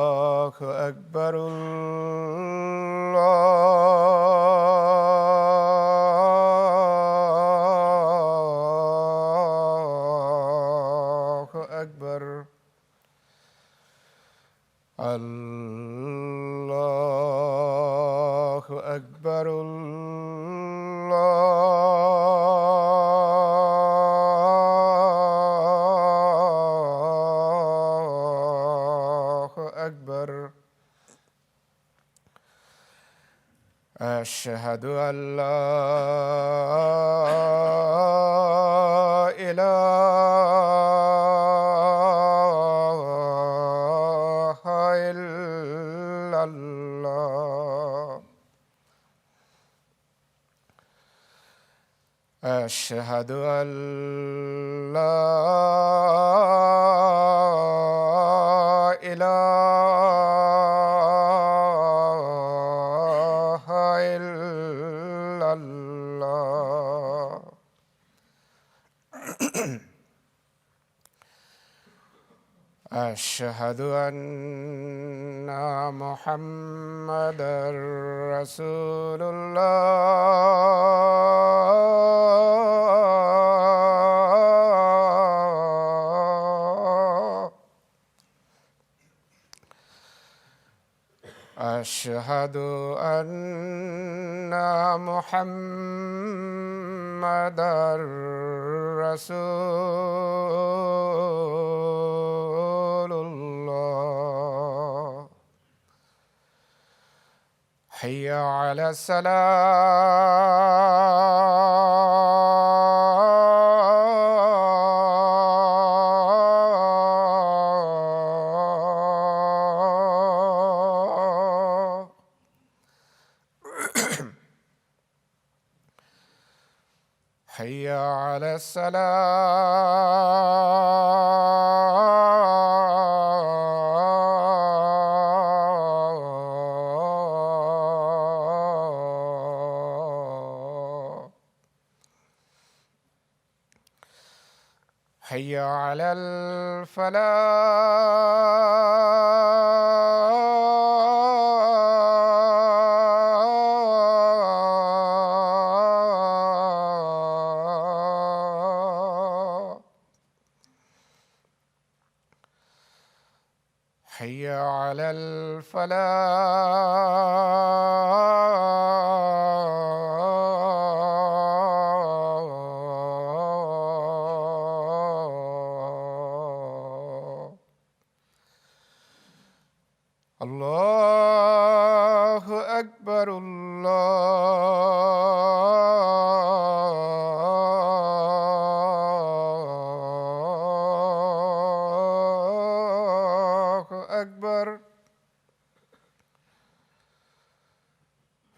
الله أكبر. الله أكبر. الله أكبر. الله أكبر. أشهد أن لا إله إلا الله. أشهد أن لا إله إلا الله. أشهد أن محمدًا رسول الله. أشهد أن محمدًا رسول الله. حي على الصلاة. حي على الصلاة. حي على الفلاح. حي على الفلاح. الله أكبر. الله أكبر.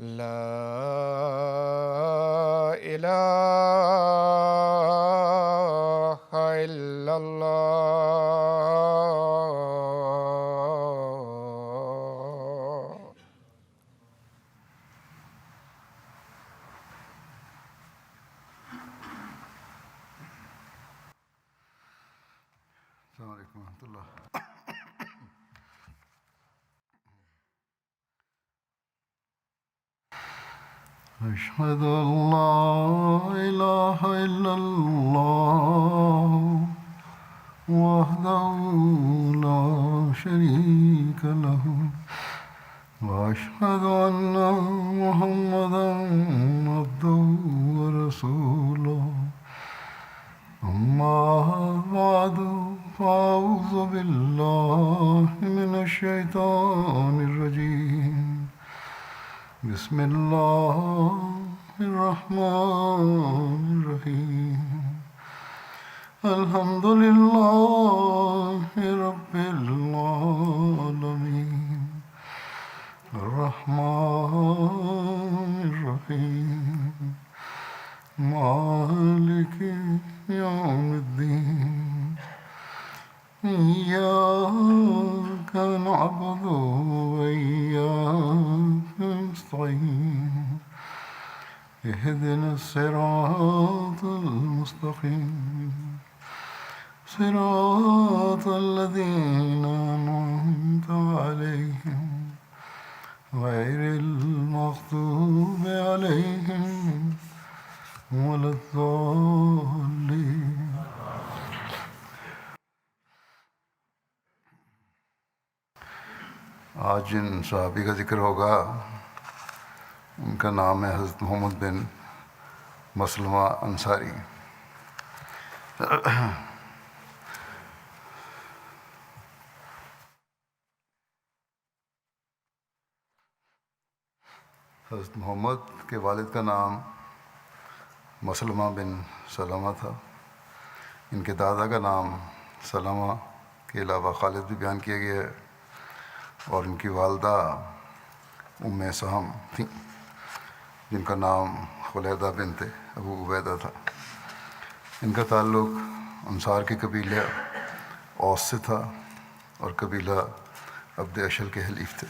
لا إله إلا الله. السلام علیکم ورحمۃ اللہ. أشهد أن لا إله إلا الله وحده لا شريك له وأشهد أن محمدا عبده ورسوله. أما بعد فأعوذ بالله من الشيطان الرجيم. بسم الله الرحمن الرحيم. الحمد لله رب العالمين. الرحمن الرحيم. مالك يوم الدين. إياك نعبد وإياك نستعين. اهدنا الصراط المستقيم صراط الذين أنعمت عليهم غير المغضوب عليهم ولا الضالين. آج جن صحابی کا ذکر ہوگا ان کا نام ہے حضرت محمد بن مسلمہ انصاری. حضرت محمد کے والد کا نام مسلمہ بن سلمہ تھا. ان کے دادا کا نام سلمہ کے علاوہ خالد بھی بیان کیا گیا ہے، اور ان کی والدہ ام سہم تھیں جن کا نام خلیدہ بنت ابو عبیدہ تھا. ان کا تعلق انصار کے قبیلہ اوس سے تھا اور قبیلہ عبد اشل کے حلیف تھے.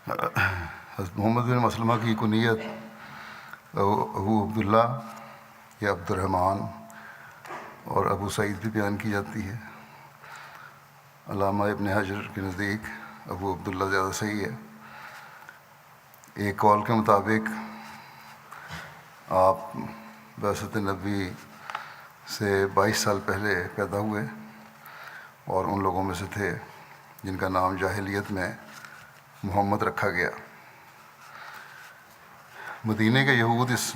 حضرت محمد بن مسلمہ کی کنیت ابو عبداللہ یا عبد الرحمن اور ابو سعید بھی بیان کی جاتی ہے. علامہ ابن حجر کے نزدیک ابو عبداللہ زیادہ صحیح ہے. ایک قول کے مطابق آپ بعثت نبی سے 22 سال پہلے پیدا ہوئے اور ان لوگوں میں سے تھے جن کا نام جاہلیت میں محمد رکھا گیا. مدینہ کے یہود اس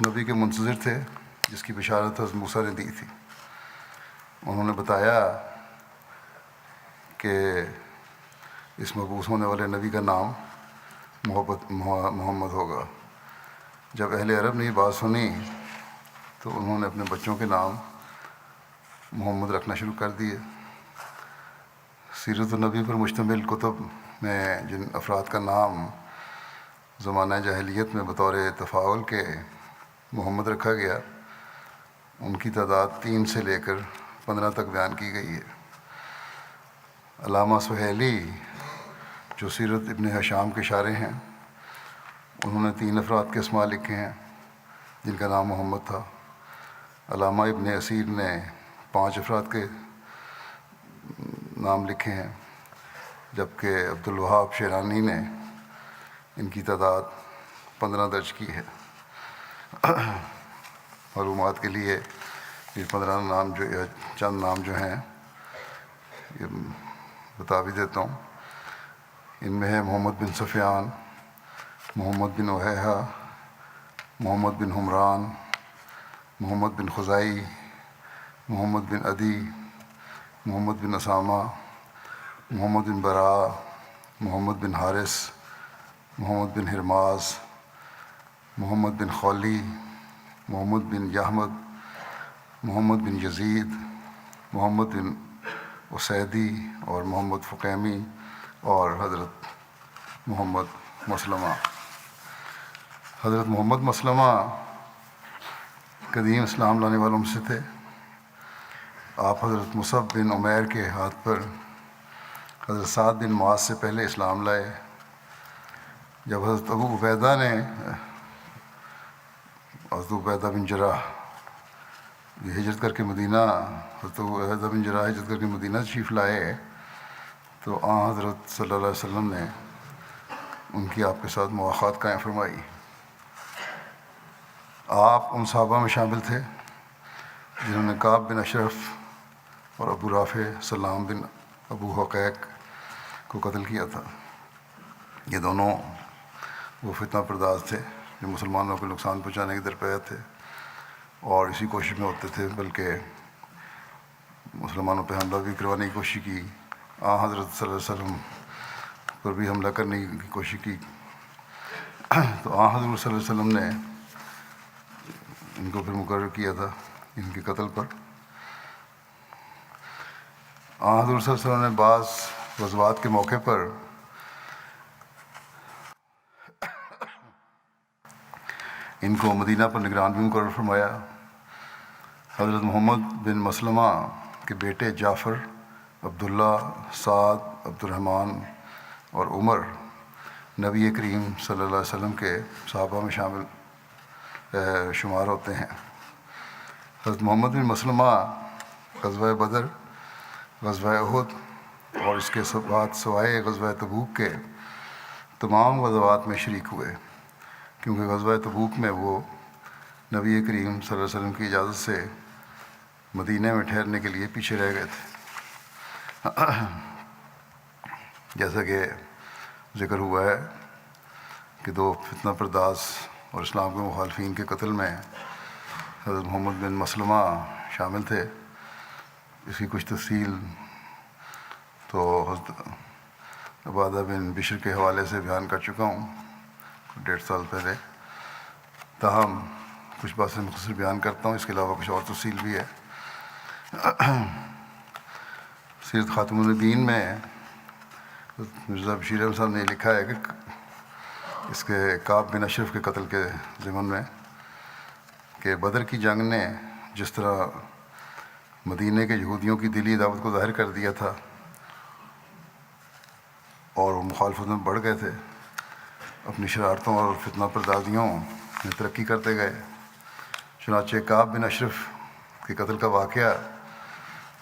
نبی کے منتظر تھے جس کی بشارت حضرت موسیٰ نے دی تھی. انہوں نے بتایا کہ اس مبعوث ہونے والے نبی کا نام محمد ہوگا. جب اہل عرب نے یہ بات سنی تو انہوں نے اپنے بچوں کے نام محمد رکھنا شروع کر دیے. سیرت النبی پر مشتمل کتب میں جن افراد کا نام زمانہ جاہلیت میں بطور تفاعل کے محمد رکھا گیا ان کی تعداد 3 سے لے کر 15 تک بیان کی گئی ہے. علامہ سہیلی جو سیرت ابن ہشام کے شارح ہیں انہوں نے 3 افراد کے اسماء لکھے ہیں جن کا نام محمد تھا. علامہ ابن اسیر نے 5 افراد کے نام لکھے ہیں جبکہ عبدالوہاب شیرانی نے ان کی تعداد 15 درج کی ہے. معلومات کے لیے یہ 15 نام چند نام جو ہیں یہ بتا بھی دیتا ہوں. ان میں ہے محمد بن سفیان، محمد بن وہیحہ، محمد بن حمران، محمد بن خزائی، محمد بن عدی، محمد بن اسامہ، محمد بن براء، محمد بن حارث، محمد بن ہرماز، محمد بن خولی، محمد بن یحمد، محمد بن یزید، محمد بن اسیدی اور محمد فقیمی اور حضرت محمد مسلمہ. حضرت محمد مسلمہ قدیم اسلام لانے والوں میں سے تھے. آپ حضرت مصعب بن عمیر کے ہاتھ پر حضرت سعد بن معاذ سے پہلے اسلام لائے. جب حضرت ابو عبیدہ بن جراح یہ ہجرت کر کے مدینہ حضرت ابو عبیدہ بن جراح ہجرت کر کے مدینہ تشریف لائے تو حضرت صلی اللہ علیہ وسلم نے ان کی آپ کے ساتھ مواخات قائم فرمائی. آپ ان صحابہ میں شامل تھے جنہوں نے کعب بن اشرف اور ابو رافع سلام بن ابو حقیق کو قتل کیا تھا. یہ دونوں وہ فتنہ پرداز تھے جو مسلمانوں کو نقصان پہنچانے کے درپیش تھے اور اسی کوشش میں ہوتے تھے، بلکہ مسلمانوں پہ حملہ بھی کروانے کی کوشش کی. حضرت صلی اللہ علیہ وسلم پر بھی حملہ کرنے کی کوشش کی تو حضرت صلی اللہ علیہ وسلم نے ان کو پھر مقرر کیا تھا ان کے قتل پر. حضور صلی اللہ علیہ وسلم نے بعض غزوات کے موقع پر ان کو مدینہ پر نگران بھی مقرر فرمایا. حضرت محمد بن مسلمہ کے بیٹے جعفر، عبداللہ، سعد، عبد الرحمن اور عمر نبی کریم صلی اللہ علیہ وسلم کے صحابہ میں شمار ہوتے ہیں۔ حضرت محمد بن مسلمہ غزوہ بدر، غزوہ احد اور اس کے بعد سوائے غزوہ تبوک کے تمام غزوات میں شریک ہوئے، کیونکہ غزوہ تبوک میں وہ نبی کریم صلی اللہ علیہ وسلم کی اجازت سے مدینہ میں ٹھہرنے کے لیے پیچھے رہ گئے تھے۔ جیسا کہ ذکر ہوا ہے کہ 2 فتنہ پرداز اور اسلام کے مخالفین کے قتل میں حضرت محمد بن مسلمہ شامل تھے۔ اس کی کچھ تفصیل تو حضرت عبادہ بن بشر کے حوالے سے بیان کر چکا ہوں 1.5 سال پہلے، تاہم کچھ باتیں مختصر بیان کرتا ہوں، اس کے علاوہ کچھ اور تفصیل بھی ہے۔ سیرت خاتم النبیین میں مرزا بشیر احمد صاحب نے لکھا ہے کہ اس کے کعب بن اشرف کے قتل کے ضمن میں کہ بدر کی جنگ نے جس طرح مدینہ کے یہودیوں کی دلی دعوت کو ظاہر کر دیا تھا اور وہ مخالفت میں بڑھ گئے تھے، اپنی شرارتوں اور فتنہ پردازیوں میں ترقی کرتے گئے، چنانچہ کعب بن اشرف کے قتل کا واقعہ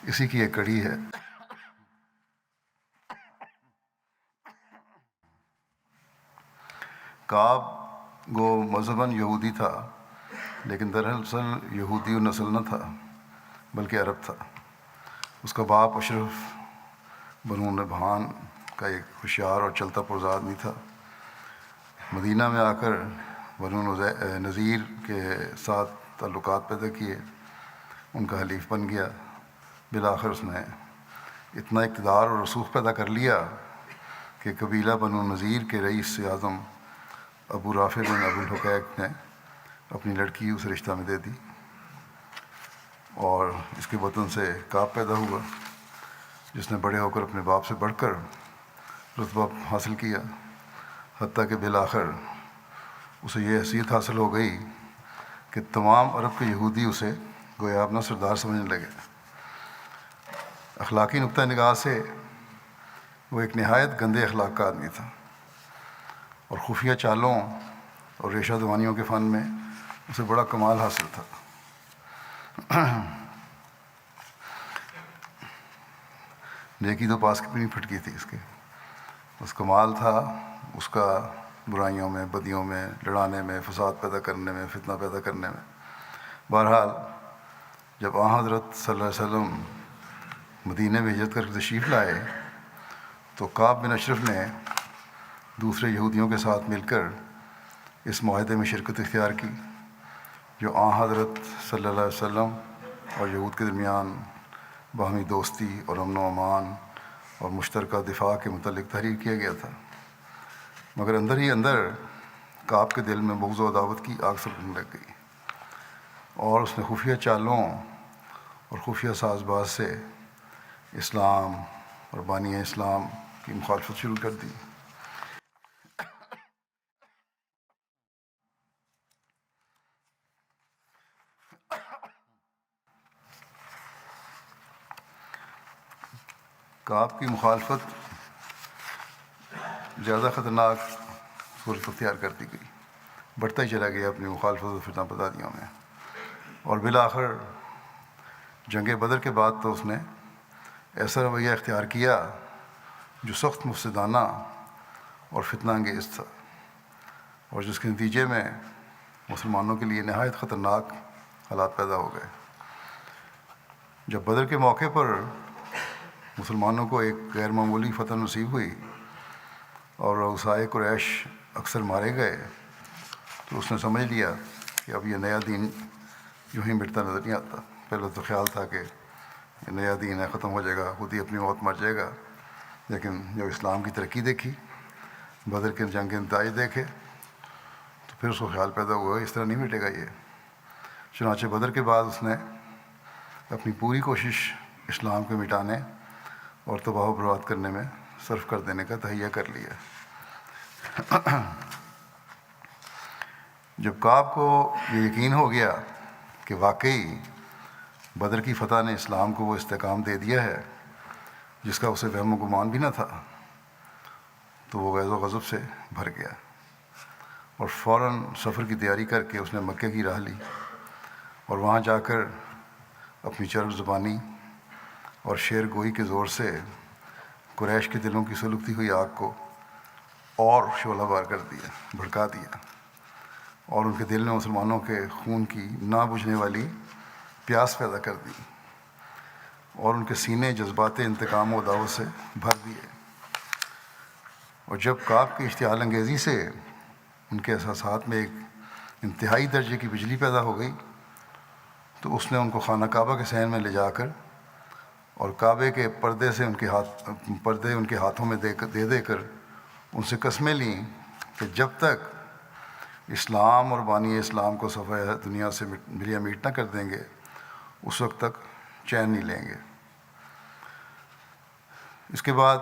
اسی کی ایک کڑی ہے۔ کعب گو مذہباً یہودی تھا، لیکن دراصل یہودی نسل نہ تھا بلکہ عرب تھا۔ اس کا باپ اشرف بنو نبہان کا ایک ہوشیار اور چلتا پرزا آدمی تھا۔ مدینہ میں آ کر بنو نذیر کے ساتھ تعلقات پیدا کیے، ان کا حلیف بن گیا۔ بالآخر اس نے اتنا اقتدار اور رسوخ پیدا کر لیا کہ قبیلہ بنو نذیر کے رئیس اعظم ابو رافع بن ابو الحقیق نے اپنی لڑکی اسے رشتہ میں دے دی، اور اس کے وطن سے کعب پیدا ہوا، جس نے بڑے ہو کر اپنے باپ سے بڑھ کر رتبہ حاصل کیا، حتیٰ کہ بالآخر اسے یہ حیثیت حاصل ہو گئی کہ تمام عرب کے یہودی اسے گویا اپنا سردار سمجھنے لگے۔ اخلاقی نقطہ نگاہ سے وہ ایک نہایت گندے اخلاق کا آدمی تھا، اور خفیہ چالوں اور ریشہ دوانیوں کے فن میں اسے بڑا کمال حاصل تھا۔ نیکی تو پاس کی بھی نہیں پھٹکی تھی اس کے، بس کمال تھا اس کا برائیوں میں، بدیوں میں، لڑانے میں، فساد پیدا کرنے میں، فتنہ پیدا کرنے میں۔ بہرحال جب آن حضرت صلی اللہ علیہ وسلم مدینہ میں ہجرت کر کے تشریف لائے تو کعب بن اشرف نے دوسرے یہودیوں کے ساتھ مل کر اس معاہدے میں شرکت اختیار کی جو آن حضرت صلی اللہ علیہ وسلم اور یہود کے درمیان باہمی دوستی اور امن و امان اور مشترکہ دفاع کے متعلق تحریر کیا گیا تھا، مگر اندر ہی اندر کعب کے دل میں بغض و عداوت کی آگ سلگنے لگ گئی، اور اس نے خفیہ چالوں اور خفیہ ساز باز سے اسلام اور بانی اسلام کی مخالفت شروع کر دی۔ کعب کی مخالفت زیادہ خطرناک صورت اختیار کرتی گئی، بڑھتا ہی چلا گیا اپنی مخالفت و فتنہ پردازیوں میں، اور بالآخر جنگ بدر کے بعد تو اس نے ایسا رویہ اختیار کیا جو سخت مفسدانہ اور فتنہ انگیز تھا، اور جس کے نتیجے میں مسلمانوں کے لیے نہایت خطرناک حالات پیدا ہو گئے۔ جب بدر کے موقع پر مسلمانوں کو ایک غیر معمولی فتح نصیب ہوئی اور رؤسائے قریش اکثر مارے گئے تو اس نے سمجھ لیا کہ اب یہ نیا دین یوں ہی مٹتا نظر نہیں آتا۔ پہلے تو خیال تھا کہ یہ نیا دین ہے، ختم ہو جائے گا، خود ہی اپنی موت مر جائے گا، لیکن جب اسلام کی ترقی دیکھی، بدر کے جنگ کے نتائج دیکھے، تو پھر اس کو خیال پیدا ہوا اس طرح نہیں مٹے گا یہ۔ چنانچہ بدر کے بعد اس نے اپنی پوری کوشش اسلام کو مٹانے اور تباہ و برباد کرنے میں صرف کر دینے کا تہیہ کر لیا۔ جب کعب کو یہ یقین ہو گیا کہ واقعی بدر کی فتح نے اسلام کو وہ استحکام دے دیا ہے جس کا اسے وہم و گمان بھی نہ تھا، تو وہ غیظ و غضب سے بھر گیا اور فوراً سفر کی تیاری کر کے اس نے مکے کی راہ لی اور وہاں جا کر اپنی چرب زبانی اور شعر گوئی کے زور سے قریش کے دلوں کی سلگتی ہوئی آگ کو اور شعلہ بار کر دیا، بھڑکا دیا اور ان کے دل میں مسلمانوں کے خون کی نہ بجھنے والی پیاس پیدا کر دی اور ان کے سینے جذبات انتقام و عداوت سے بھر دیے۔ اور جب کعب کی اشتعال انگیزی سے ان کے احساسات میں ایک انتہائی درجے کی بجلی پیدا ہو گئی تو اس نے ان کو خانہ کعبہ کے صحن میں لے جا کر اور کعبے کے پردے سے پردے ان کے ہاتھوں میں دے کر ان سے قسمیں لیں کہ جب تک اسلام اور بانی اسلام کو صفحہ دنیا سے ملیا میٹ نہ کر دیں گے اس وقت تک چین نہیں لیں گے۔ اس کے بعد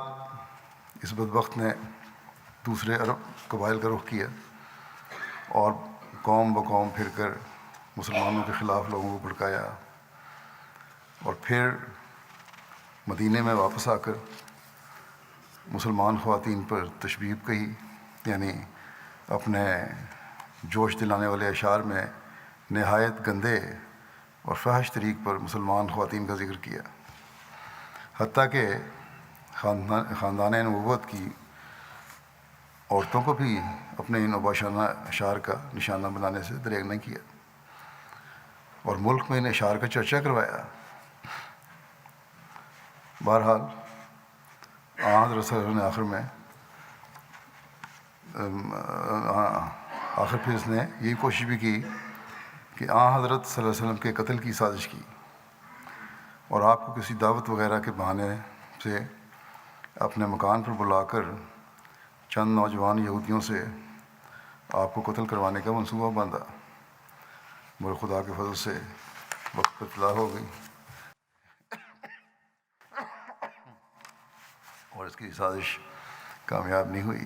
اس بدبخت نے دوسرے عرب قبائل کا رخ کیا اور قوم بقوم پھر کر مسلمانوں کے خلاف لوگوں کو بھڑکایا اور پھر مدینے میں واپس آ کر مسلمان خواتین پر تشبیب کہی، یعنی اپنے جوش دلانے والے اشعار میں نہایت گندے اور فحش طریق پر مسلمان خواتین کا ذکر کیا، حتیٰ کہ خاندان نبوت کی عورتوں کو بھی اپنے ان اباشانہ اشعار کا نشانہ بنانے سے دریغ نہیں کیا اور ملک میں ان اشعار کا چرچا کروایا۔ بہرحال حضرت صلی اللہ علیہ وسلم نے آخر پھر اس نے یہی کوشش بھی کی کہ حضرت صلی اللہ علیہ وسلم کے قتل کی سازش کی اور آپ کو کسی دعوت وغیرہ کے بہانے سے اپنے مکان پر بلا کر چند نوجوان یہودیوں سے آپ کو قتل کروانے کا منصوبہ باندھا، مگر خدا کے فضل سے وقت پر اطلاع ہو گئی اور اس کی سازش کامیاب نہیں ہوئی۔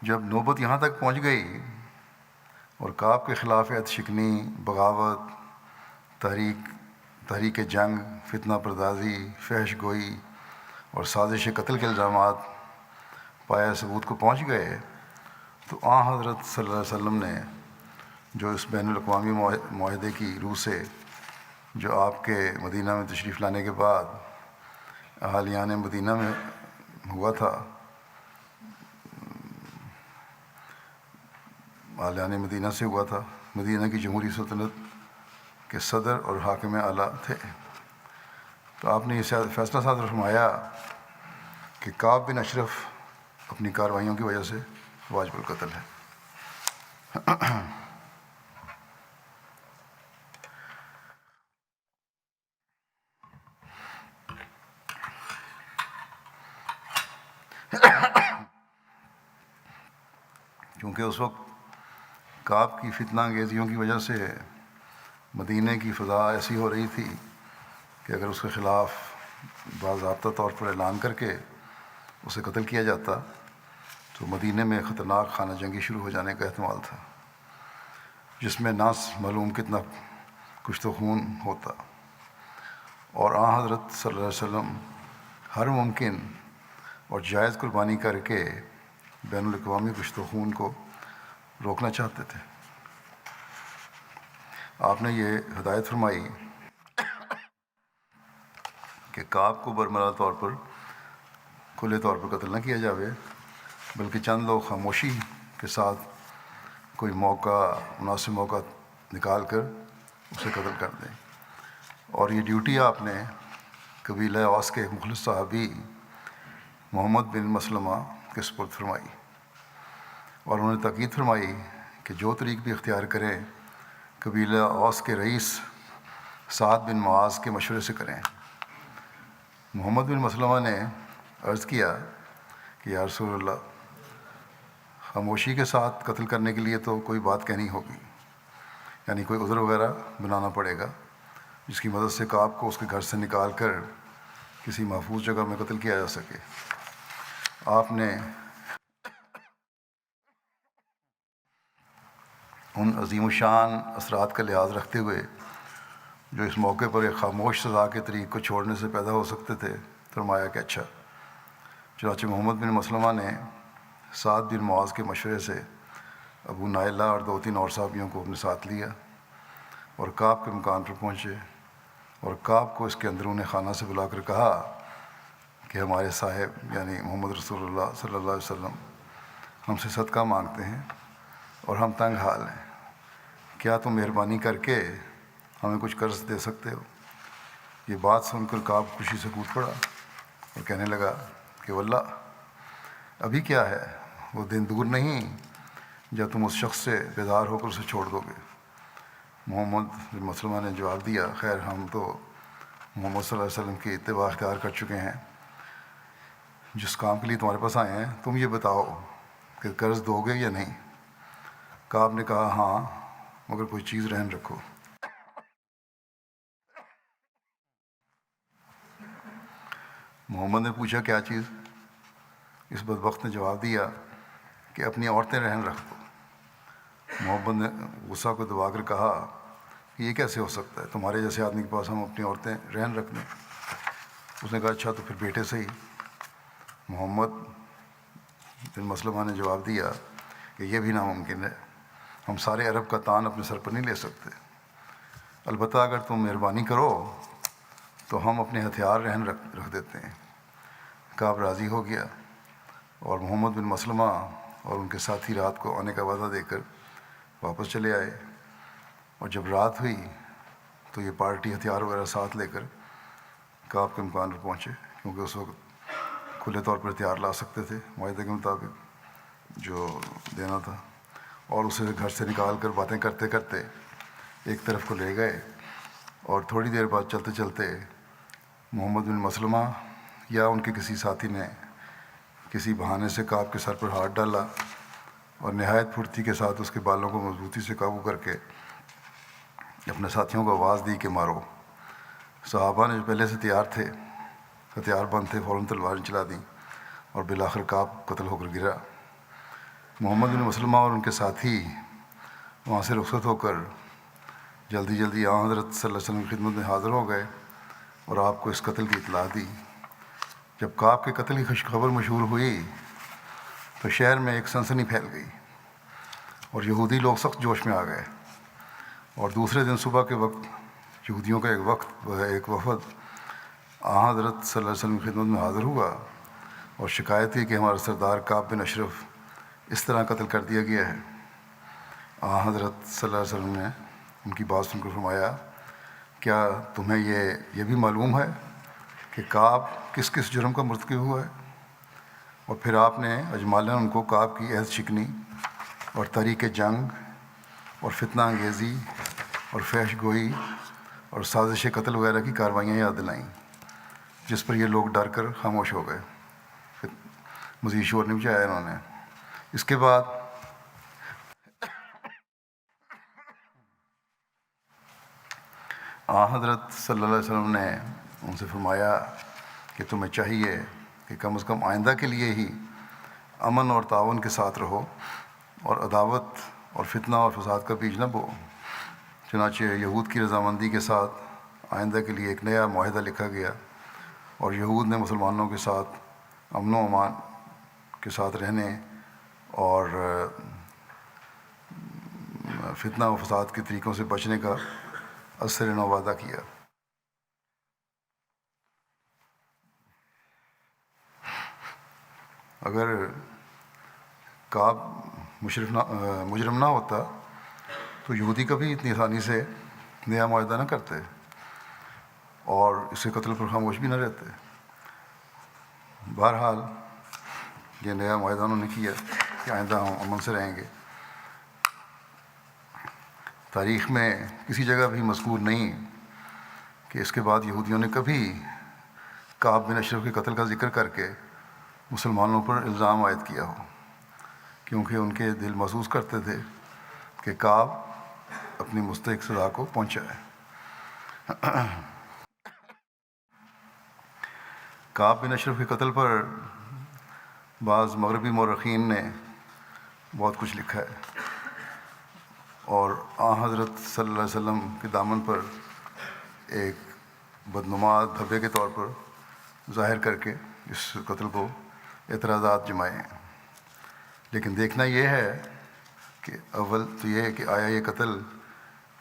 جب نوبت یہاں تک پہنچ گئی اور کعب کے خلاف عہد شکنی، بغاوت، تحریک جنگ، فتنہ پردازی، فحش گوئی اور سازش قتل کے الزامات پایہ ثبوت کو پہنچ گئے تو حضرت صلی اللہ علیہ وسلم نے جو اس بین الاقوامی معاہدے کی روح سے جو آپ کے مدینہ میں تشریف لانے کے بعد اہالیان مدینہ میں ہوا تھا، اہالیان مدینہ سے ہوا تھا، مدینہ کی جمہوری سلطنت کے صدر اور حاکم اعلیٰ تھے، تو آپ نے یہ فیصلہ صادر فرمایا کہ کعب بن اشرف اپنی کارروائیوں کی وجہ سے واجب القتل ہے۔ کیونکہ اس وقت کعب کی فتنہ انگیزیوں کی وجہ سے مدینہ کی فضا ایسی ہو رہی تھی کہ اگر اس کے خلاف باضابطہ طور پر اعلان کر کے اسے قتل کیا جاتا تو مدینہ میں خطرناک خانہ جنگی شروع ہو جانے کا احتمال تھا، جس میں نہ معلوم کتنا کشت و خون ہوتا، اور حضرت صلی اللہ علیہ وسلم ہر ممکن اور جائز قربانی کر کے بین الاقوامی کشت و خون کو روکنا چاہتے تھے۔ آپ نے یہ ہدایت فرمائی کہ کعب کو برملا طور پر کھلے طور پر قتل نہ کیا جاوے، بلکہ چند لوگ خاموشی کے ساتھ کوئی مناسب موقع نکال کر اسے قتل کر دیں، اور یہ ڈیوٹی آپ نے قبیلہ اوس کے مخلص صحابی محمد بن مسلمہ کے سپرد فرمائی، اور انہوں نے تاکید فرمائی کہ جو طریق بھی اختیار کریں قبیلہ اوس کے رئیس سعد بن معاذ کے مشورے سے کریں۔ محمد بن مسلمہ نے عرض کیا کہ یا رسول اللہ، خاموشی کے ساتھ قتل کرنے کے لیے تو کوئی بات کہنی ہوگی، یعنی کوئی عذر وغیرہ بنانا پڑے گا جس کی مدد سے کعب کو اس کے گھر سے نکال کر کسی محفوظ جگہ میں قتل کیا جا سکے۔ آپ نے ان عظیم الشان اثرات کا لحاظ رکھتے ہوئے جو اس موقع پر ایک خاموش سزا کے طریق کو چھوڑنے سے پیدا ہو سکتے تھے، فرمایا کہ اچھا۔ چنانچہ محمد بن مسلمہ نے سعد بن معاذ کے مشورے سے ابو نائلہ اور 2-3 اور صحابیوں کو اپنے ساتھ لیا اور کعب کے مکان پر پہنچے، اور کعب کو اس کے اندرون خانہ سے بلا کر کہا کہ ہمارے صاحب یعنی محمد رسول اللہ صلی اللہ علیہ وسلم ہم سے صدقہ مانگتے ہیں اور ہم تنگ حال ہیں، کیا تم مہربانی کر کے ہمیں کچھ قرض دے سکتے ہو؟ یہ بات سن کر کعب خوشی سے کود پڑا اور کہنے لگا کہ واللہ ابھی کیا ہے، وہ دن دور نہیں جب تم اس شخص سے بیزار ہو کر اسے چھوڑ دو گے۔ محمد بن مسلمہ نے جواب دیا، خیر ہم تو محمد صلی اللہ علیہ وسلم کی اتباع اختیار کر چکے ہیں، جس کام کے لیے تمہارے پاس آئے ہیں تم یہ بتاؤ کہ قرض دو گے یا نہیں؟ کعب نے کہا ہاں، مگر کوئی چیز رہن رکھو۔ محمد نے پوچھا کیا چیز؟ اس بدبخت نے جواب دیا کہ اپنی عورتیں رہن رکھ دو۔ محمد نے غصہ کو دبا کر کہا کہ یہ کیسے ہو سکتا ہے، تمہارے جیسے آدمی کے پاس ہم اپنی عورتیں رہن رکھ دیں؟ اس نے کہا اچھا تو پھر بیٹے سے ہی۔ محمد بن مسلمہ نے جواب دیا کہ یہ بھی ناممکن ہے، ہم سارے عرب کا تان اپنے سر پر نہیں لے سکتے، البتہ اگر تم مہربانی کرو تو ہم اپنے ہتھیار رہن رکھ دیتے ہیں۔ کعب راضی ہو گیا اور محمد بن مسلمہ اور ان کے ساتھی رات کو آنے کا وعدہ دے کر واپس چلے آئے، اور جب رات ہوئی تو یہ پارٹی ہتھیار وغیرہ ساتھ لے کر کعب کے مکان پر پہنچے، کیونکہ اس وقت کھلے طور پر ہتھیار لا سکتے تھے معاہدے کے مطابق جو دینا تھا، اور اسے گھر سے نکال کر باتیں کرتے کرتے ایک طرف کو لے گئے، اور تھوڑی دیر بعد چلتے چلتے محمد بن مسلمہ یا ان کے کسی ساتھی نے کسی بہانے سے کعب کے سر پر ہاتھ ڈالا اور نہایت پھرتی کے ساتھ اس کے بالوں کو مضبوطی سے قابو کر کے اپنے ساتھیوں کو آواز دی کہ مارو۔ صحابہ نے جو پہلے سے تیار تھے، ہتھیار بند تھے، فوراً تلواریں چلا دیں اور بالآخر کعب قتل ہو کر گرا۔ محمد بن مسلمہ اور ان کے ساتھی وہاں سے رخصت ہو کر جلدی جلدی آن حضرت صلی اللہ علیہ وسلم کی خدمت میں حاضر ہو گئے اور آپ کو اس قتل کی اطلاع دی۔ جب کعب کے قتل کی خبر مشہور ہوئی تو شہر میں ایک سنسنی پھیل گئی اور یہودی لوگ سخت جوش میں آ گئے، اور دوسرے دن صبح کے وقت یہودیوں کا ایک وفد حضرت صلی اللہ علیہ وسلم کی خدمت میں حاضر ہوا اور شکایت کی کہ ہمارا سردار کعب بن اشرف اس طرح قتل کر دیا گیا ہے۔ حضرت صلی اللہ علیہ وسلم نے ان کی بات سن کر فرمایا کیا تمہیں یہ بھی معلوم ہے کہ کعب کس کس جرم کا مرتکب ہوا ہے؟ اور پھر آپ نے اجمالاً ان کو کعب کی عہد شکنی اور تحریک جنگ اور فتنہ انگیزی اور فحش گوئی اور سازش قتل وغیرہ کی کاروائیاں یاد دلائیں، جس پر یہ لوگ ڈر کر خاموش ہو گئے۔ مزید شور نہیں مچایا انہوں نے۔ اس کے بعد حضرت صلی اللہ علیہ وسلم نے ان سے فرمایا کہ تمہیں چاہیے کہ کم از کم آئندہ کے لیے ہی امن اور تعاون کے ساتھ رہو اور عداوت اور فتنہ اور فساد کا بیج نہ بو۔ چنانچہ یہود کی رضامندی کے ساتھ آئندہ کے لیے ایک نیا معاہدہ لکھا گیا، اور یہود نے مسلمانوں کے ساتھ امن و امان کے ساتھ رہنے اور فتنہ و فساد کے طریقوں سے بچنے کا ازسر نو وعدہ کیا۔ اگر کعب مجرم نہ ہوتا تو یہودی کبھی اتنی آسانی سے نیا معاہدہ نہ کرتے اور اس کے قتل پر خاموش بھی نہ رہتے۔ بہرحال یہ نیا معاہدہ انہوں نے کیا کہ آئندہ ہم امن سے رہیں گے۔ تاریخ میں کسی جگہ بھی مذکور نہیں کہ اس کے بعد یہودیوں نے کبھی کعب بن اشرف کے قتل کا ذکر کر کے مسلمانوں پر الزام عائد کیا ہو، کیونکہ ان کے دل محسوس کرتے تھے کہ کعب اپنی مستحق سزا کو پہنچا ہے۔ کعب بن اشرف کے قتل پر بعض مغربی مورخین نے بہت کچھ لکھا ہے، اور حضرت صلی اللہ علیہ وسلم کے دامن پر ایک بدنما دھبے کے طور پر ظاہر کر کے اس قتل کو اعتراضات جمائے ہیں۔ لیکن دیکھنا یہ ہے کہ اول تو یہ ہے کہ آیا یہ قتل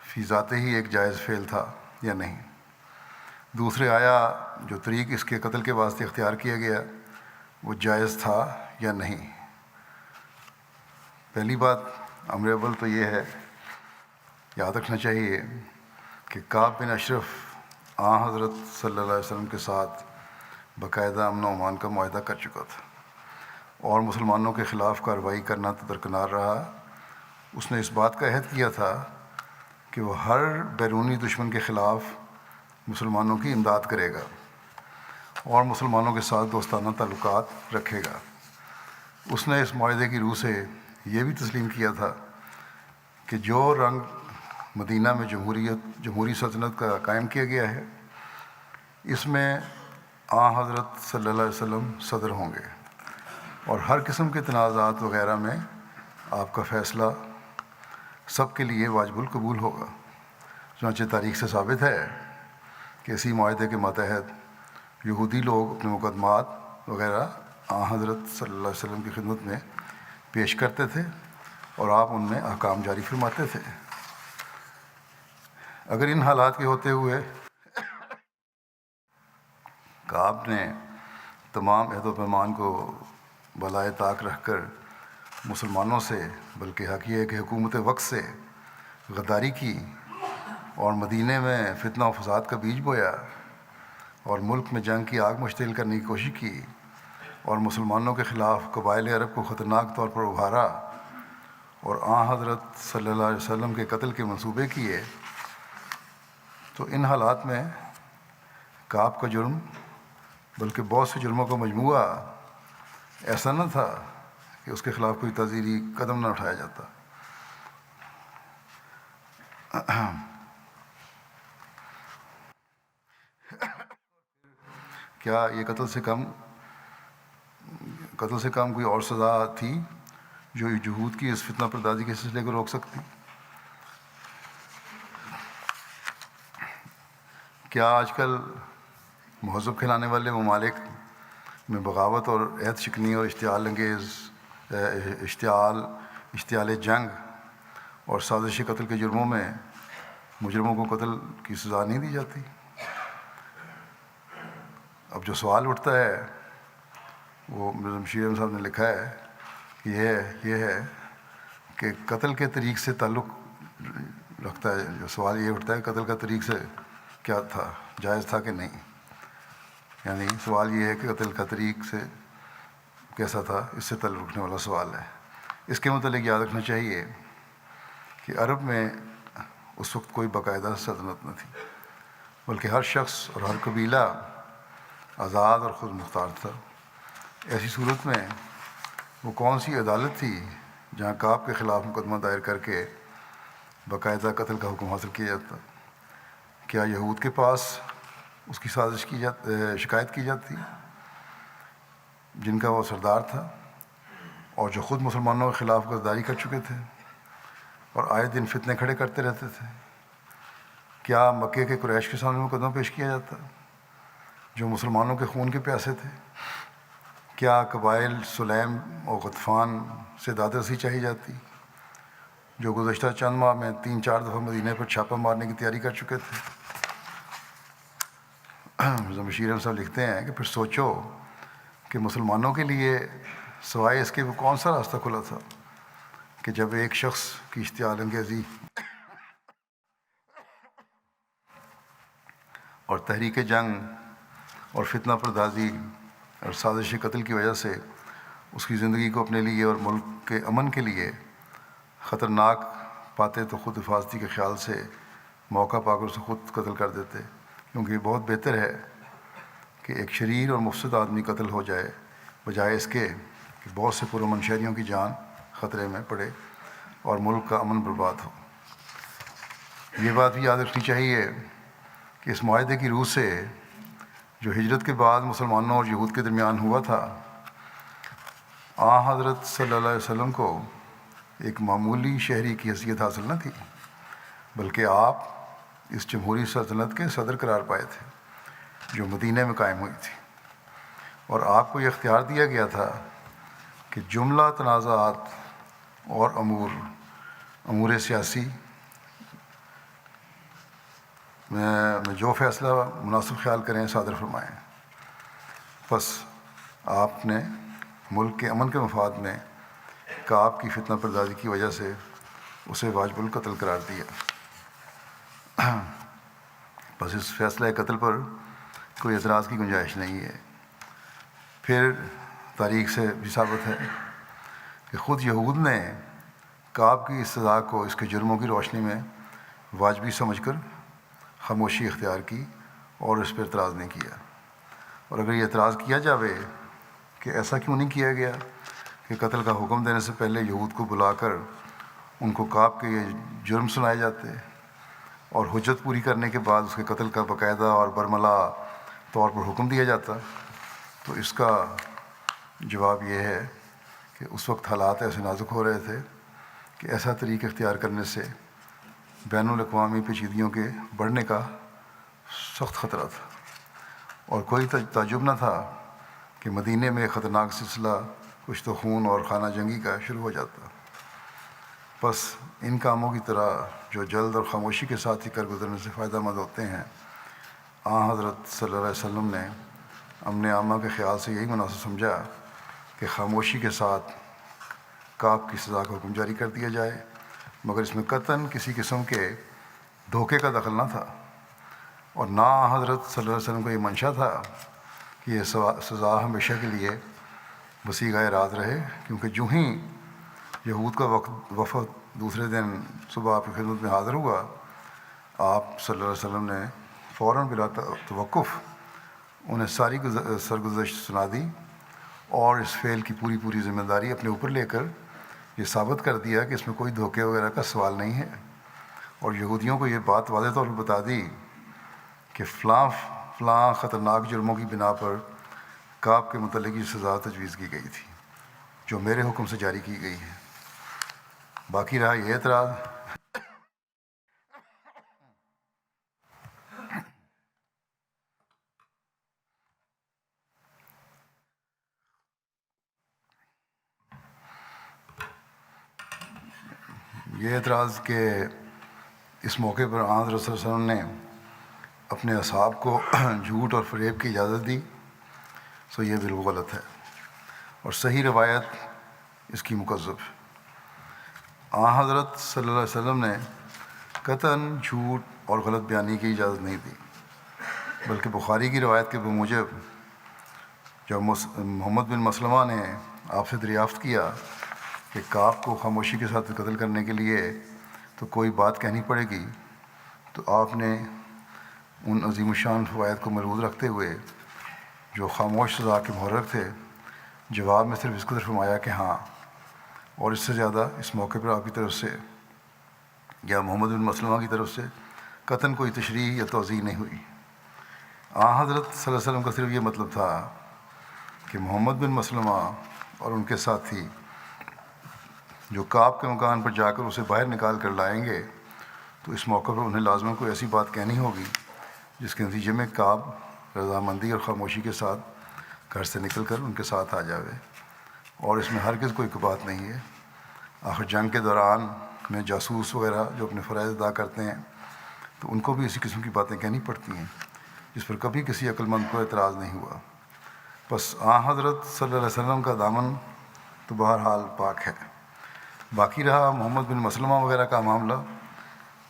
فی ذاتے ہی ایک جائز فعل تھا یا نہیں، دوسرے آیا جو طریق اس کے قتل کے واسطے اختیار کیا گیا وہ جائز تھا یا نہیں۔ پہلی بات امر اول تو یہ ہے، یاد رکھنا چاہیے کہ کعب بن اشرف حضرت صلی اللہ علیہ وسلم کے ساتھ باقاعدہ امن و امان کا معاہدہ کر چکا تھا اور مسلمانوں کے خلاف کارروائی کرنا تو درکنار رہا، اس نے اس بات کا عہد کیا تھا کہ وہ ہر بیرونی دشمن کے خلاف مسلمانوں کی امداد کرے گا اور مسلمانوں کے ساتھ دوستانہ تعلقات رکھے گا۔ اس نے اس معاہدے کی روح سے یہ بھی تسلیم کیا تھا کہ جو رنگ مدینہ میں جمہوری سلطنت کا قائم کیا گیا ہے، اس میں حضرت صلی اللہ علیہ وسلم صدر ہوں گے اور ہر قسم کے تنازعات وغیرہ میں آپ کا فیصلہ سب کے لیے واجب القبول ہوگا۔ چنانچہ تاریخ سے ثابت ہے کہ اسی معاہدے کے ماتحت یہودی لوگ اپنے مقدمات وغیرہ حضرت صلی اللہ علیہ وسلم کی خدمت میں پیش کرتے تھے اور آپ ان میں احکام جاری فرماتے تھے۔ اگر ان حالات کے ہوتے ہوئے کعب نے تمام عہد و پیمان کو بالائے طاق رکھ کر مسلمانوں سے، بلکہ حق یہ ہے کہ حکومت وقت سے غداری کی اور مدینے میں فتنہ و فساد کا بیج بویا اور ملک میں جنگ کی آگ مشتعل کرنے کی کوشش کی اور مسلمانوں کے خلاف قبائل عرب کو خطرناک طور پر ابھارا اور حضرت صلی اللہ علیہ وسلم کے قتل کے منصوبے کیے، تو ان حالات میں کعب کا جرم بلکہ بہت سے جرموں کا مجموعہ ایسا نہ تھا کہ اس کے خلاف کوئی تعزیری قدم نہ اٹھایا جاتا۔ کیا یہ قتل سے کم کوئی اور سزا تھی جو جہود کی اس فتنہ پردازی کے سلسلے کو روک سکتی؟ کیا آج کل مہذب کھلانے والے ممالک میں بغاوت اور عہد شکنی اور اشتعال جنگ اور سازشی قتل کے جرموں میں مجرموں کو قتل کی سزا نہیں دی جاتی؟ اب جو سوال اٹھتا ہے وہ مرزا بشیر احمد صاحب نے لکھا ہے کہ یہ ہے کہ قتل کے طریق سے تعلق رکھتا ہے، جو سوال یہ اٹھتا ہے قتل کا طریق سے کیا تھا، جائز تھا کہ نہیں، یعنی سوال یہ ہے کہ قتل کا طریق سے کیسا تھا، اس سے تعلق رکھنے والا سوال ہے۔ اس کے متعلق یاد رکھنا چاہیے کہ عرب میں اس وقت کوئی باقاعدہ سلطنت نہ تھی، بلکہ ہر شخص اور ہر قبیلہ آزاد اور خود مختار تھا۔ ایسی صورت میں وہ کون سی عدالت تھی جہاں کعب کے خلاف مقدمہ دائر کر کے باقاعدہ قتل کا حکم حاصل کیا جاتا؟ کیا یہود کے پاس اس کی سازش شکایت کی جاتی، جن کا وہ سردار تھا اور جو خود مسلمانوں کے خلاف غداری کر چکے تھے اور آئے دن فتنے کھڑے کرتے رہتے تھے؟ کیا مکے کے قریش کے سامنے مقدمہ پیش کیا جاتا جو مسلمانوں کے خون کے پیاسے تھے؟ کیا قبائل سلیم اور غطفان سے داد رسی چاہی جاتی جو گزشتہ چند ماہ میں 3-4 دفعہ مدینے پر چھاپہ مارنے کی تیاری کر چکے تھے؟ مرزا بشیر احمد صاحب لکھتے ہیں کہ پھر سوچو کہ مسلمانوں کے لیے سوائے اس کے وہ کون سا راستہ کھلا تھا کہ جب ایک شخص کی اشتعال انگیزی اور تحریک جنگ اور فتنہ پردازی اور سازشی قتل کی وجہ سے اس کی زندگی کو اپنے لیے اور ملک کے امن کے لیے خطرناک پاتے تو خود حفاظتی کے خیال سے موقع پا کر اسے خود قتل کر دیتے، کیونکہ یہ بہت بہتر ہے کہ ایک شریر اور مفسد آدمی قتل ہو جائے بجائے اس کے کہ بہت سے پرامن شہریوں کی جان خطرے میں پڑے اور ملک کا امن برباد ہو۔ یہ بات بھی یاد رکھنی چاہیے کہ اس معاہدے کی روح سے جو ہجرت کے بعد مسلمانوں اور یہود کے درمیان ہوا تھا، حضرت صلی اللہ علیہ وسلم کو ایک معمولی شہری کی حیثیت حاصل نہ تھی، بلکہ آپ اس جمہوری سلطنت کے صدر قرار پائے تھے جو مدینہ میں قائم ہوئی تھی، اور آپ کو یہ اختیار دیا گیا تھا کہ جملہ تنازعات اور امور سیاسی میں جو فیصلہ مناسب خیال کریں صادر فرمائیں۔ بس آپ نے ملک کے امن کے مفاد میں کعب کی فتنہ پردازی کی وجہ سے اسے واجب القتل قرار دیا۔ بس اس فیصلہ قتل پر کوئی اعتراض کی گنجائش نہیں ہے۔ پھر تاریخ سے بھی ثابت ہے کہ خود یہود نے کعب کی اس سزا کو اس کے جرموں کی روشنی میں واجبی سمجھ کر خاموشی اختیار کی اور اس پر اعتراض نہیں کیا۔ اور اگر یہ اعتراض کیا جاوے کہ ایسا کیوں نہیں کیا گیا کہ قتل کا حکم دینے سے پہلے یہود کو بلا کر ان کو کعب کے یہ جرم سنائے جاتے اور حجت پوری کرنے کے بعد اس کے قتل کا باقاعدہ اور برملا طور پر حکم دیا جاتا، تو اس کا جواب یہ ہے کہ اس وقت حالات ایسے نازک ہو رہے تھے کہ ایسا طریق اختیار کرنے سے بین الاقوامی پیچیدگیوں کے بڑھنے کا سخت خطرہ تھا، اور کوئی تعجب نہ تھا کہ مدینہ میں ایک خطرناک سلسلہ کشت و خون اور خانہ جنگی کا شروع ہو جاتا۔ بس ان کاموں کی طرح جو جلد اور خاموشی کے ساتھ ہی کر گزرنے سے فائدہ مند ہوتے ہیں، حضرت صلی اللہ علیہ وسلم نے امن عامہ کے خیال سے یہی مناسب سمجھا کہ خاموشی کے ساتھ کعب کی سزا کا حکم جاری کر دیا جائے، مگر اس میں قطعاً کسی قسم کے دھوکے کا دخل نہ تھا، اور نہ حضرت صلی اللہ علیہ وسلم کا یہ منشا تھا کہ یہ سزا ہمیشہ کے لیے وسیع راز رہے، کیونکہ جو ہی یہود کا وفد دوسرے دن صبح آپ کی خدمت میں حاضر ہوا، آپ صلی اللہ علیہ وسلم نے فوراً بلا توقف انہیں ساری سرگزشت سنا دی، اور اس فعل کی پوری ذمہ داری اپنے اوپر لے کر یہ ثابت کر دیا کہ اس میں کوئی دھوکے وغیرہ کا سوال نہیں ہے، اور یہودیوں کو یہ بات واضح طور پر بتا دی کہ فلاں خطرناک جرموں کی بنا پر کعب کے متعلق یہ سزا تجویز کی گئی تھی جو میرے حکم سے جاری کی گئی ہے۔ باقی رہا یہ اعتراض کہ اس موقع پر حضرت صلی اللہ علیہ وسلم نے اپنے اصحاب کو جھوٹ اور فریب کی اجازت دی، سو یہ بالکل غلط ہے، اور صحیح روایت اس کی مکذب ہے۔ حضرت صلی اللہ علیہ وسلم نے قطعاً جھوٹ اور غلط بیانی کی اجازت نہیں دی، بلکہ بخاری کی روایت کے بموجب جب محمد بن مسلمہ نے آپ سے دریافت کیا کہ کعب کو خاموشی کے ساتھ قتل کرنے کے لیے تو کوئی بات کہنی پڑے گی، تو آپ نے ان عظیم الشان فوائد کو ملحوظ رکھتے ہوئے جو خاموش سزا کے محرک تھے، جواب میں صرف اس قدر فرمایا کہ ہاں، اور اس سے زیادہ اس موقع پر آپ کی طرف سے یا محمد بن مسلمہ کی طرف سے قطعاً کوئی تشریح یا توضیح نہیں ہوئی۔ حضرت صلی اللہ علیہ وسلم کا صرف یہ مطلب تھا کہ محمد بن مسلمہ اور ان کے ساتھی جو کعب کے مکان پر جا کر اسے باہر نکال کر لائیں گے، تو اس موقع پر انہیں لازماً کوئی ایسی بات کہنی ہوگی جس کے نتیجے میں کعب رضامندی اور خاموشی کے ساتھ گھر سے نکل کر ان کے ساتھ آ جاوے، اور اس میں ہرگز کوئی بات نہیں ہے۔ آخر جنگ کے دوران میں جاسوس وغیرہ جو اپنے فرائض ادا کرتے ہیں تو ان کو بھی اسی قسم کی باتیں کہنی پڑتی ہیں، جس پر کبھی کسی عقل مند کو اعتراض نہیں ہوا۔ بس حضرت صلی اللہ علیہ وسلم کا دامن تو بہرحال پاک ہے۔ باقی رہا محمد بن مسلمہ وغیرہ کا معاملہ،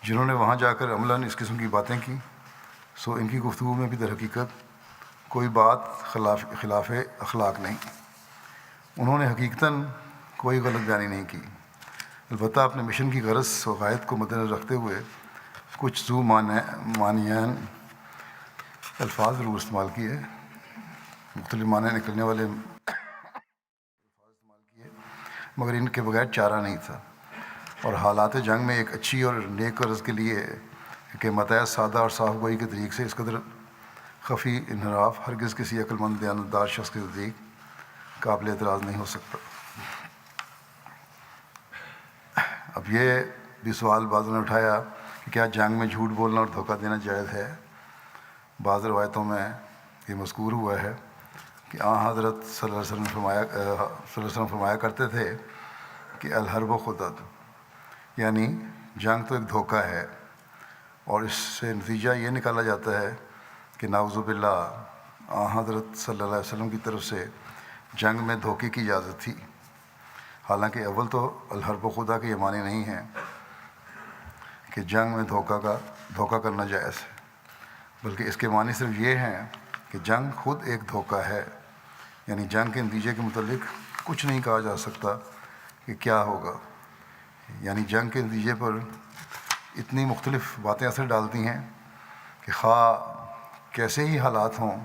جنہوں نے وہاں جا کر عملاً اس قسم کی باتیں کی، سو ان کی گفتگو میں بھی در حقیقت کوئی بات خلاف اخلاق نہیں، انہوں نے حقیقتاً کوئی غلط بیانی نہیں کی، البتہ اپنے مشن کی غرض و غایت کو مد نظر رکھتے ہوئے کچھ ذو معنیان الفاظ ضرور استعمال کیے، مختلف معنی نکلنے والے استعمال کیے، مگر ان کے بغیر چارہ نہیں تھا، اور حالات جنگ میں ایک اچھی اور نیک غرض کے لیے کہ متعدد سادہ اور صاف گوئی کے طریق سے اس قدر خفی انحراف ہرگز کسی عقل مند دیانتدار شخص کے نزدیک قابل اعتراض نہیں ہو سکتا۔ اب یہ بھی سوال بعضوں نے اٹھایا کہ کہ کیا جنگ میں جھوٹ بولنا اور دھوکہ دینا جائز ہے؟ بعض روایتوں میں یہ مذکور ہوا ہے کہ حضرت صلی اللہ علیہ وسلم فرمایا کرتے تھے کہ الحرب خدعۃ، یعنی جنگ تو ایک دھوکہ ہے، اور اس سے نتیجہ یہ نکالا جاتا ہے کہ نعوذ باللہ حضرت صلی اللہ علیہ وسلم کی طرف سے جنگ میں دھوکے کی اجازت تھی۔ حالانکہ اول تو الحرب خدا کے یہ معنی نہیں ہیں کہ جنگ میں دھوکہ کرنا جائز ہے، بلکہ اس کے معنی صرف یہ ہیں کہ جنگ خود ایک دھوکہ ہے، یعنی جنگ کے نتیجے کے متعلق کچھ نہیں کہا جا سکتا کہ کیا ہوگا، یعنی جنگ کے نتیجے پر اتنی مختلف باتیں اثر ڈالتی ہیں کہ خواہ کیسے ہی حالات ہوں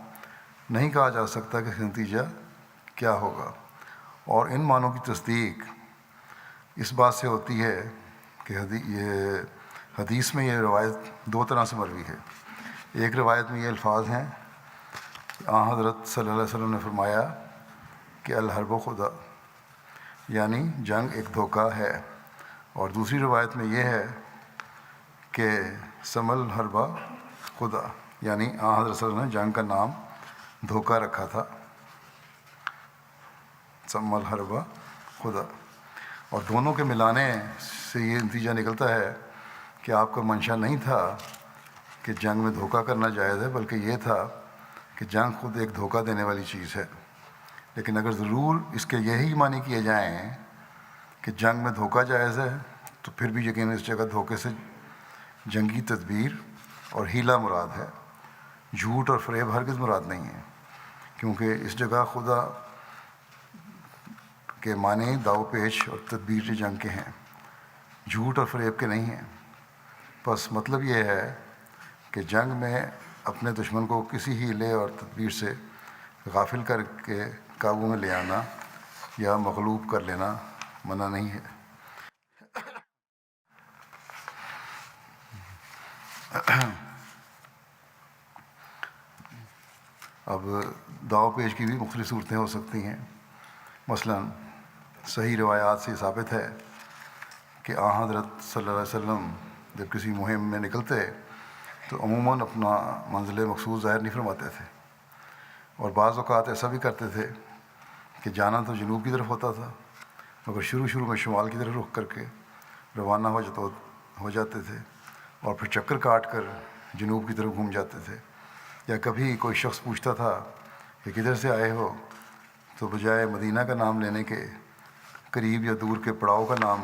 نہیں کہا جا سکتا کہ اس کا نتیجہ کیا ہوگا۔ اور ان معنوں کی تصدیق اس بات سے ہوتی ہے کہ یہ حدیث میں یہ روایت دو طرح سے مروی ہے۔ ایک روایت میں یہ الفاظ ہیں کہ حضرت صلی اللہ علیہ وسلم نے فرمایا کہ الحرب خدا، یعنی جنگ ایک دھوکہ ہے، اور دوسری روایت میں یہ ہے کہ سم الحرب خدا، یعنی حضرت صلی اللہ علیہ وسلم نے جنگ کا نام دھوکہ رکھا تھا، سم الحرب خدا۔ اور دونوں کے ملانے سے یہ نتیجہ نکلتا ہے کہ آپ کا منشا نہیں تھا کہ جنگ میں دھوکہ کرنا جائز ہے، بلکہ یہ تھا کہ جنگ خود ایک دھوکہ دینے والی چیز ہے۔ لیکن اگر ضرور اس کے یہی معنی کیے جائیں کہ جنگ میں دھوکہ جائز ہے، تو پھر بھی یقیناً اس جگہ دھوکے سے جنگی تدبیر اور ہیلا مراد ہے، جھوٹ اور فریب ہرگز مراد نہیں ہے، کیونکہ اس جگہ خدا کے معنی داؤ پیچ اور تدبیر جنگ کے ہیں، جھوٹ اور فریب کے نہیں ہیں۔ بس مطلب یہ ہے کہ جنگ میں اپنے دشمن کو کسی ہیلے اور تدبیر سے غافل کر کے قابو میں لے آنا یا مغلوب کر لینا منع نہیں ہے۔ اب داؤ پیچ کی بھی مختلف صورتیں ہو سکتی ہیں۔ مثلا صحیح روایات سے ثابت ہے کہ حضرت صلی اللہ علیہ وسلم جب کسی مہم میں نکلتے تو عموماً اپنا منزل مقصود ظاہر نہیں فرماتے تھے، اور بعض اوقات ایسا بھی کرتے تھے کہ جانا تو جنوب کی طرف ہوتا تھا، مگر شروع میں شمال کی طرف رخ کر کے روانہ ہو جاتے تھے، اور پھر چکر کاٹ کر جنوب کی طرف گھوم جاتے تھے۔ یا کبھی کوئی شخص پوچھتا تھا کہ کدھر سے آئے ہو، تو بجائے مدینہ کا نام لینے کے قریب یا دور کے پڑاؤ کا نام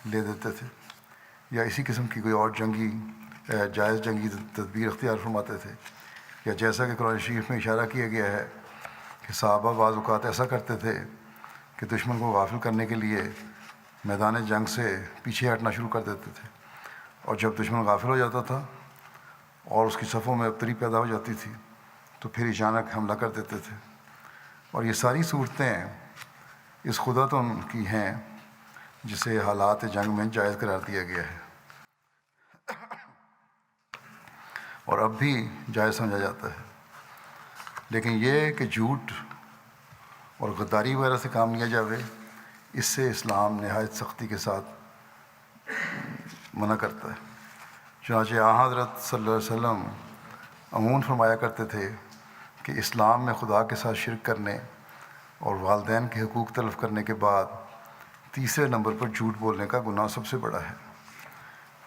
لے دیتے تھے، یا اسی قسم کی کوئی اور جائز جنگی تدبیر اختیار فرماتے تھے۔ یا جیسا کہ قرآن شریف میں اشارہ کیا گیا ہے کہ صحابہ بعض اوقات ایسا کرتے تھے کہ دشمن کو غافل کرنے کے لیے میدان جنگ سے پیچھے ہٹنا شروع کر دیتے تھے، اور جب دشمن غافل ہو جاتا تھا اور اس کی صفوں میں ابتری پیدا ہو جاتی تھی تو پھر اچانک حملہ کر دیتے تھے۔ اور یہ ساری صورتیں اس خداتن کی ہیں جسے حالات جنگ میں جائز قرار دیا گیا ہے، اور اب بھی جائز سمجھا جاتا ہے۔ لیکن یہ کہ جھوٹ اور غداری وغیرہ سے کام لیا جاوے، اس سے اسلام نہایت سختی کے ساتھ منع کرتا ہے۔ چنانچہ حضرت صلی اللہ علیہ وسلم عموماً فرمایا کرتے تھے کہ اسلام میں خدا کے ساتھ شرک کرنے اور والدین کے حقوق تلف کرنے کے بعد تیسرے نمبر پر جھوٹ بولنے کا گناہ سب سے بڑا ہے۔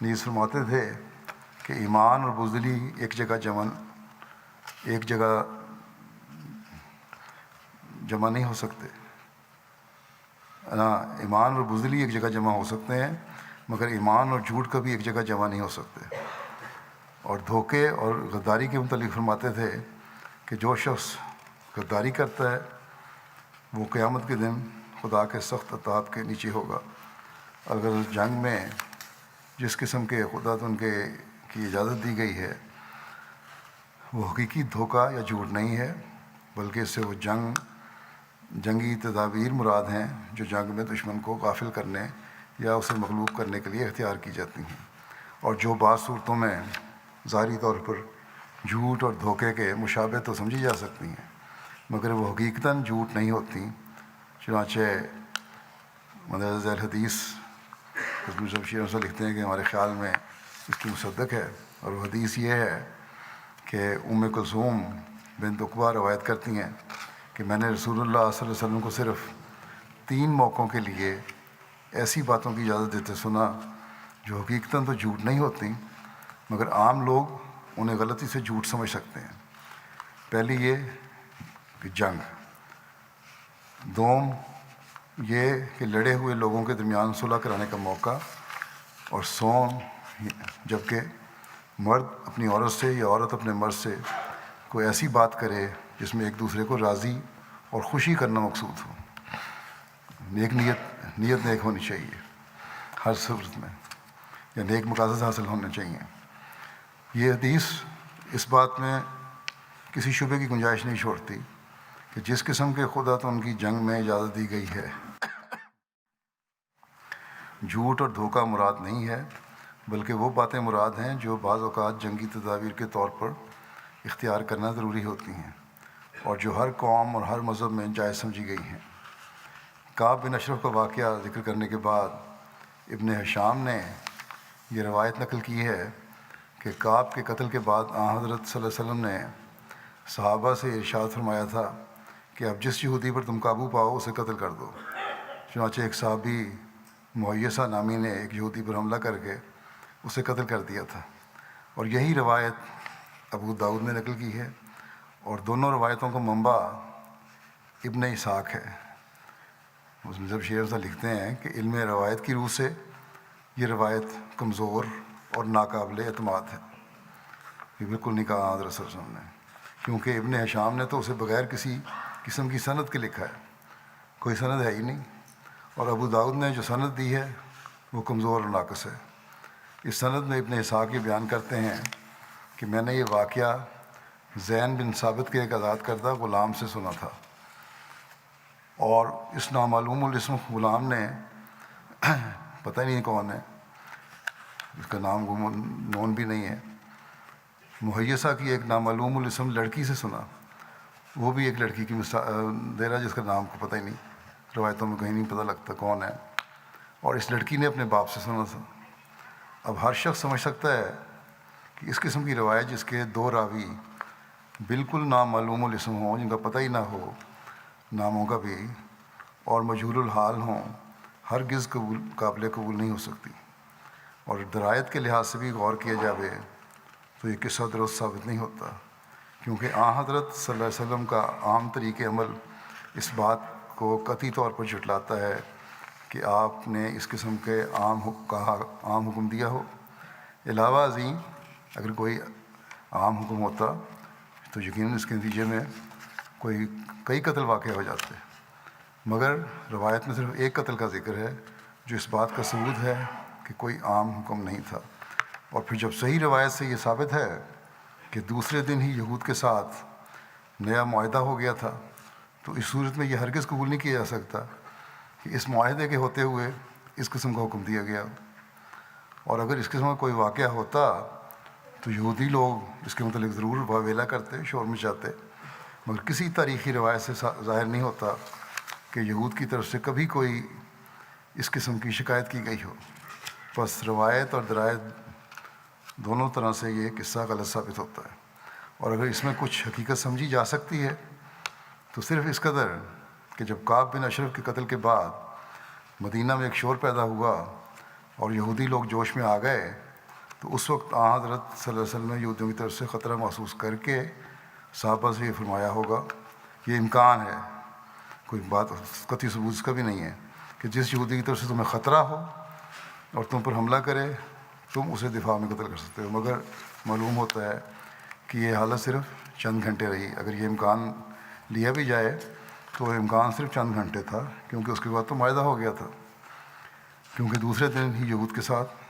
نیز فرماتے تھے کہ ایمان اور بزدلی ایک جگہ جمع نہیں ہو سکتے، ایمان اور بزدلی ایک جگہ جمع ہو سکتے ہیں، مگر ایمان اور جھوٹ کبھی ایک جگہ جمع نہیں ہو سکتے۔ اور دھوکے اور غداری کے متعلق فرماتے تھے کہ جو شخص غداری کرتا ہے وہ قیامت کے دن خدا کے سخت عذاب کے نیچے ہوگا۔ اگر جنگ میں جس قسم کے خداتن کی اجازت دی گئی ہے وہ حقیقی دھوکہ یا جھوٹ نہیں ہے، بلکہ اس سے وہ جنگی تدابیر مراد ہیں جو جنگ میں دشمن کو غافل کرنے یا اسے مغلوب کرنے کے لیے اختیار کی جاتی ہیں، اور جو بعض صورتوں میں ظاہری طور پر جھوٹ اور دھوکے کے مشابہ تو سمجھی جا سکتی ہیں، مگر وہ حقیقتاً جھوٹ نہیں ہوتی۔ چنانچہ مدرسہ ذیل حدیث حضرت شیر سے لکھتے ہیں کہ ہمارے خیال میں اس کی مصدق ہے، اور وہ حدیث یہ ہے کہ ام کلثوم بنت عقبہ روایت کرتی ہیں کہ میں نے رسول اللہ صلی اللہ علیہ وسلم کو صرف 3 موقعوں کے لیے ایسی باتوں کی اجازت دیتے سنا جو حقیقتاً تو جھوٹ نہیں ہوتی، مگر عام لوگ انہیں غلطی سے جھوٹ سمجھ سکتے ہیں۔ پہلی یہ کہ جنگ، دوم یہ کہ لڑے ہوئے لوگوں کے درمیان صلح کرانے کا موقع، اور سوم جبکہ مرد اپنی عورت سے یا عورت اپنے مرد سے کوئی ایسی بات کرے جس میں ایک دوسرے کو راضی اور خوشی کرنا مقصود ہو۔ نیت نیک ہونی چاہیے ہر صورت میں، یا نیک مقاصد حاصل ہونے چاہیے۔ یہ حدیث اس بات میں کسی شبے کی گنجائش نہیں چھوڑتی کہ جس قسم کے خدا تو ان کی جنگ میں اجازت دی گئی ہے، جھوٹ اور دھوکہ مراد نہیں ہے، بلکہ وہ باتیں مراد ہیں جو بعض اوقات جنگی تدابیر کے طور پر اختیار کرنا ضروری ہوتی ہیں، اور جو ہر قوم اور ہر مذہب میں جائز سمجھی گئی ہیں۔ کعب بن اشرف کا واقعہ ذکر کرنے کے بعد ابن ہشام نے یہ روایت نقل کی ہے کہ کعب کے قتل کے بعد حضرت صلی اللہ علیہ وسلم نے صحابہ سے ارشاد فرمایا تھا کہ اب جس یہودی پر تم قابو پاؤ اسے قتل کر دو۔ چنانچہ ایک صحابی مہیسہ نامی نے ایک یہودی پر حملہ کر کے اسے قتل کر دیا تھا، اور یہی روایت ابو داؤد نے نقل کی ہے، اور دونوں روایتوں کا منبع ابن اسحاق ہے۔ جب شیخ صاحب لکھتے ہیں کہ علم روایت کی روح سے یہ روایت کمزور اور ناقابل اعتماد ہے۔ یہ بالکل نہیں کہا حضرت صلی اللہ علیہ وسلم نے، کیونکہ ابن ہشام نے تو اسے بغیر کسی قسم کی سند کے لکھا ہے، کوئی سند ہے ہی نہیں، اور ابو داؤد نے جو سند دی ہے وہ کمزور اور ناقص ہے۔ اس سند میں ابن اسحاق یہ بیان کرتے ہیں کہ میں نے یہ واقعہ زین بن ثابت کے ایک آزاد کردہ غلام سے سنا تھا، اور اس نامعلوم الاسم غلام نے پتہ ہی نہیں کون ہے، اس کا نام نون بھی نہیں ہے، مہیسہ کی ایک نامعلوم الاسم لڑکی سے سنا، وہ بھی ایک لڑکی کی دے رہا جس کا نام کو پتہ ہی نہیں، روایتوں میں کہیں نہیں پتہ لگتا کون ہے، اور اس لڑکی نے اپنے باپ سے سنا تھا۔ اب ہر شخص سمجھ سکتا ہے کہ اس قسم کی روایت جس کے 2 راوی بالکل نامعلوم الاسم ہوں، جن کا پتہ ہی نہ ہو ناموں کا بھی، اور مجہول الحال ہوں، ہرگز قابل قبول نہیں ہو سکتی، اور درایت کے لحاظ سے بھی غور کیا جائے تو یہ قصہ درست ثابت نہیں ہوتا، کیونکہ حضرت صلی اللہ علیہ وسلم کا عام طریق عمل اس بات کو قطعی طور پر جھٹلاتا ہے کہ آپ نے اس قسم کے عام حکم دیا ہو۔ علاوہ ازیں اگر کوئی عام حکم ہوتا تو یقیناً اس کے نتیجے میں کئی قتل واقع ہو جاتے، مگر روایت میں صرف ایک قتل کا ذکر ہے، جو اس بات کا ثبوت ہے کہ کوئی عام حکم نہیں تھا۔ اور پھر جب صحیح روایت سے یہ ثابت ہے کہ دوسرے دن ہی یہود کے ساتھ نیا معاہدہ ہو گیا تھا، تو اس صورت میں یہ ہرگز قبول نہیں کیا جا سکتا کہ اس معاہدے کے ہوتے ہوئے اس قسم کا حکم دیا گیا، اور اگر اس قسم کا کوئی واقعہ ہوتا تو یہودی لوگ اس کے متعلق ضرور واویلا کرتے، شور مچاتے، مگر کسی تاریخی روایت سے ظاہر نہیں ہوتا کہ یہود کی طرف سے کبھی کوئی اس قسم کی شکایت کی گئی ہو۔ بس روایت اور درایت دونوں طرح سے یہ قصہ غلط ثابت ہوتا ہے، اور اگر اس میں کچھ حقیقت سمجھی جا سکتی ہے تو صرف اس قدر کہ جب کعب بن اشرف کے قتل کے بعد مدینہ میں ایک شور پیدا ہوا اور یہودی لوگ جوش میں آ گئے، تو اس وقت حضرت صلی اللہ علیہ وسلم نے یہودیوں کی طرف سے خطرہ محسوس کر کے صحابہ سے یہ فرمایا ہوگا، یہ امکان ہے، کوئی بات قطعی ثبوت اس کا بھی نہیں ہے، کہ جس یہودی کی طرف سے تمہیں خطرہ ہو اور تم پر حملہ کرے تم اسے دفاع میں قتل کر سکتے ہو، مگر معلوم ہوتا ہے کہ یہ حالت صرف چند گھنٹے رہی۔ اگر یہ امکان لیا بھی جائے تو وہ امکان صرف چند گھنٹے تھا، کیونکہ اس کے بعد تو معاہدہ ہو گیا تھا، کیونکہ دوسرے دن ہی یہود کے ساتھ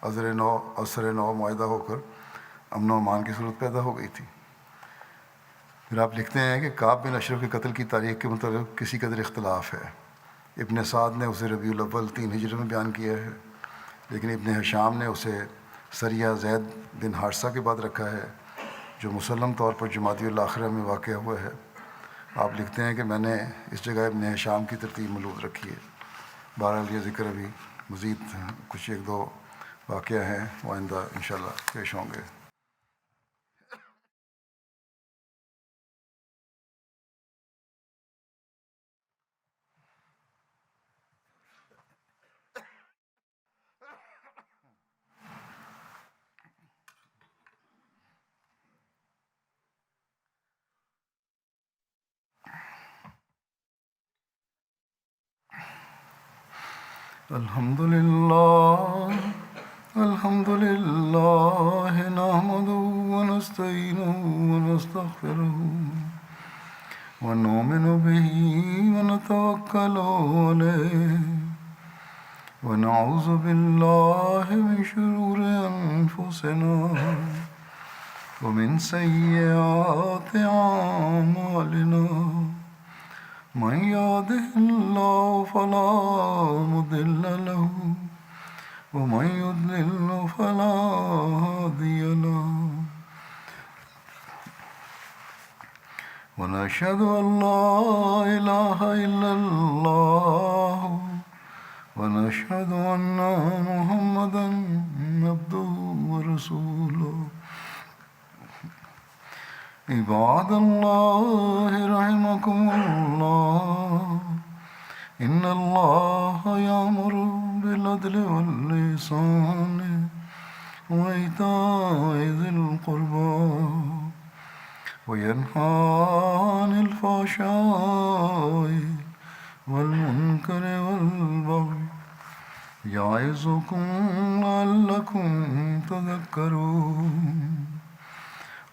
عصر نو معاہدہ ہو کر امن و امان کی صورت پیدا ہو گئی تھی۔ پھر آپ لکھتے ہیں کہ کعب بن اشرف کے قتل کی تاریخ کے متعلق کسی قدر اختلاف ہے۔ ابن سعد نے اسے ربیع الاول 3 ہجری میں بیان کیا ہے، لیکن ابن ہشام نے اسے سریہ زید بن حارثہ کے بعد رکھا ہے، جو مسلم طور پر جمادی الاخرہ میں واقع ہوا ہے۔ آپ لکھتے ہیں کہ میں نے اس جگہ ابن ہشام کی ترتیب ملحوظ رکھی ہے۔ بہرحال یہ ذکر ابھی مزید کچھ 1-2 واقعہ ہیں وہ آئندہ انشاءاللہ پیش ہوں گے۔ الحمد لله نحمده ونستعينه ونستغفره ونؤمن به ونتوكل عليه ونعوذ بالله من شرور أنفسنا ومن سيئات أعمالنا من يهده الله فلا مضل له ومن يضلل فلا هادي له ونشهد أن لا إله إلا الله ونشهد أن محمدا عبده ورسوله عباد الله رحمكم الله إن الله يأمر بالعدل والإحسان وإيتاء ذي القربى وينهى عن الفحشاء والمنكر والبغي يعظكم لعلكم تذكرون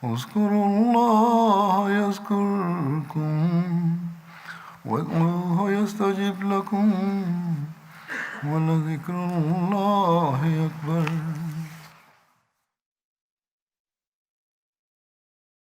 اذكروا الله يذكركم وادعوه يستجب لكم ولذكر الله أكبر